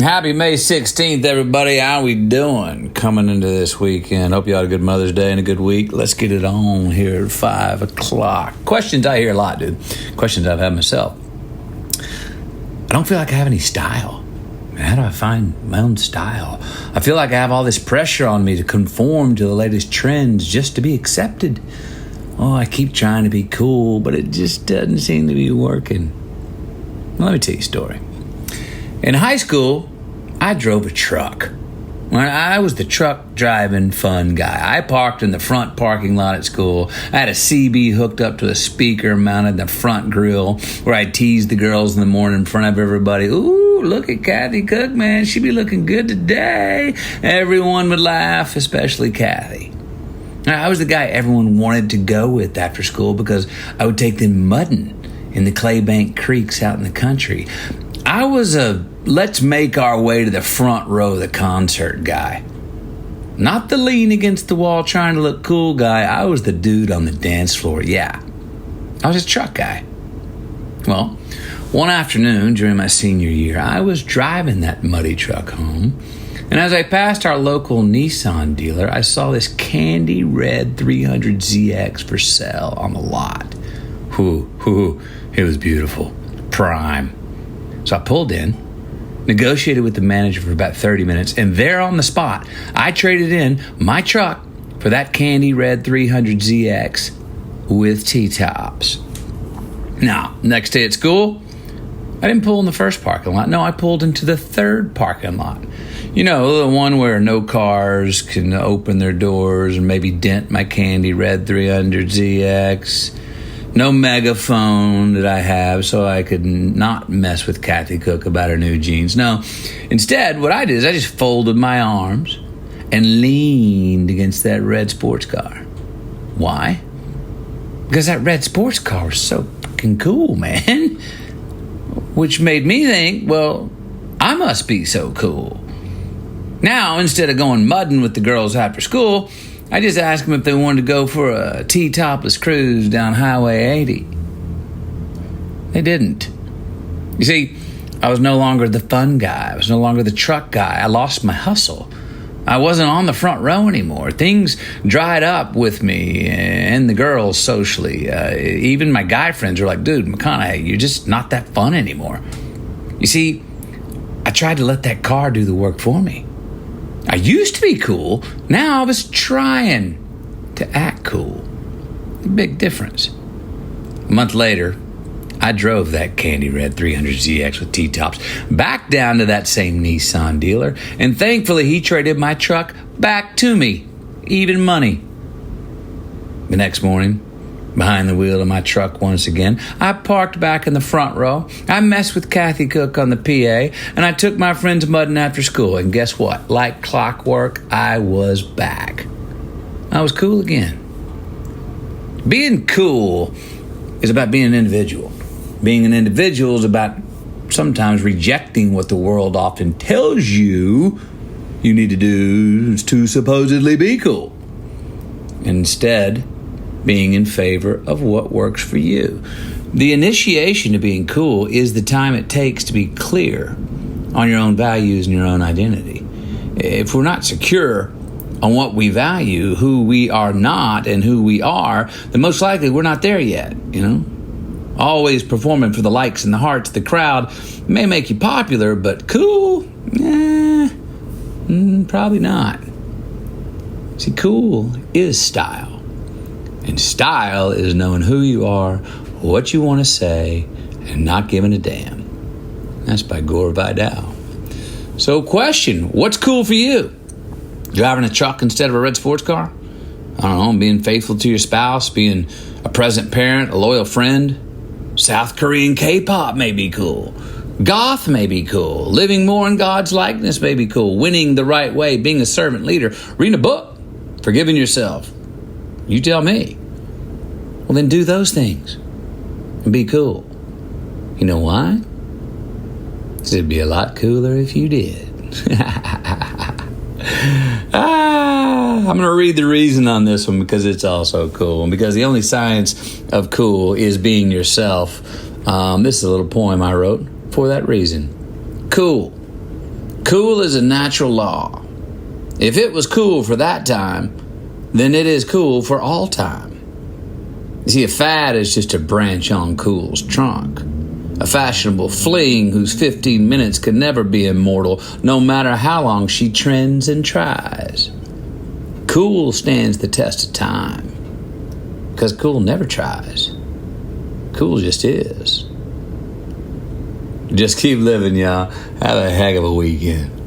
Happy May 16th, everybody. How we doing coming into this weekend? Hope you had a good Mother's Day and a good week. Let's get it on here at 5 o'clock. Questions I hear a lot, dude. Questions I've had myself. I don't feel like I have any style. How do I find my own style? I feel like I have all this pressure on me to conform to the latest trends just to be accepted. Oh, I keep trying to be cool, but it just doesn't seem to be working. Let me tell you a story. In high school, I drove a truck. I was the truck driving fun guy. I parked in the front parking lot at school. I had a CB hooked up to a speaker mounted in the front grill where I teased the girls in the morning in front of everybody. Ooh, look at Kathy Cook, man. She be looking good today. Everyone would laugh, especially Kathy. I was the guy everyone wanted to go with after school because I would take them mudding in the claybank creeks out in the country. I was a let's make our way to the front row of the concert guy. Not the lean against the wall trying to look cool guy. I was the dude on the dance floor. Yeah, I was a truck guy. Well, one afternoon during my senior year, I was driving that muddy truck home. And as I passed our local Nissan dealer, I saw this candy red 300ZX for sale on the lot. It was beautiful. Prime. So I pulled in, negotiated with the manager for about 30 minutes, and there on the spot, I traded in my truck for that candy red 300ZX with T-tops. Now, next day at school, I didn't pull in the first parking lot. No, I pulled into the third parking lot. You know, the one where no cars can open their doors and maybe dent my candy red 300ZX. No megaphone that I have so I could not mess with Kathy Cook about her new jeans. No, instead, what I did is I just folded my arms and leaned against that red sports car. Why? Because that red sports car was so fucking cool, man. Which made me think, well, I must be so cool. Now, instead of going mudding with the girls after school, I just asked them if they wanted to go for a T-topless cruise down Highway 80. They didn't. You see, I was no longer the fun guy. I was no longer the truck guy. I lost my hustle. I wasn't on the front row anymore. Things dried up with me and the girls socially. Even my guy friends were like, dude, McConaughey, you're just not that fun anymore. You see, I tried to let that car do the work for me. I used to be cool. Now I was trying to act cool. A big difference. A month later, I drove that candy red 300ZX with T-tops back down to that same Nissan dealer, and thankfully he traded my truck back to me, even money. The next morning, behind the wheel of my truck once again, I parked back in the front row. I messed with Kathy Cook on the PA, and I took my friends mudding after school. And guess what? Like clockwork, I was back. I was cool again. Being cool is about being an individual. Being an individual is about sometimes rejecting what the world often tells you need to do to supposedly be cool. Instead, being in favor of what works for you. The initiation to being cool is the time it takes to be clear on your own values and your own identity. If we're not secure on what we value, who we are not and who we are, then most likely we're not there yet, you know? Always performing for the likes and the hearts of the crowd may make you popular, but cool? Probably not. See, cool is style. And style is knowing who you are, what you want to say, and not giving a damn. That's by Gore Vidal. So question, what's cool for you? Driving a truck instead of a red sports car? I don't know, being faithful to your spouse, being a present parent, a loyal friend. South Korean K-pop may be cool. Goth may be cool. Living more in God's likeness may be cool. Winning the right way, being a servant leader, reading a book, forgiving yourself. You tell me. Well, then do those things and be cool. You know why? Because it'd be a lot cooler if you did. I'm going to read the reason on this one because it's also cool. And because the only science of cool is being yourself. This is a little poem I wrote for that reason. Cool Cool is a natural law. If it was cool for that time, then it is cool for all time. You see, a fad is just a branch on cool's trunk. A fashionable fling whose 15 minutes could never be immortal, no matter how long she trends and tries. Cool stands the test of time, because cool never tries. Cool just is. Just keep living, y'all. Have a heck of a weekend.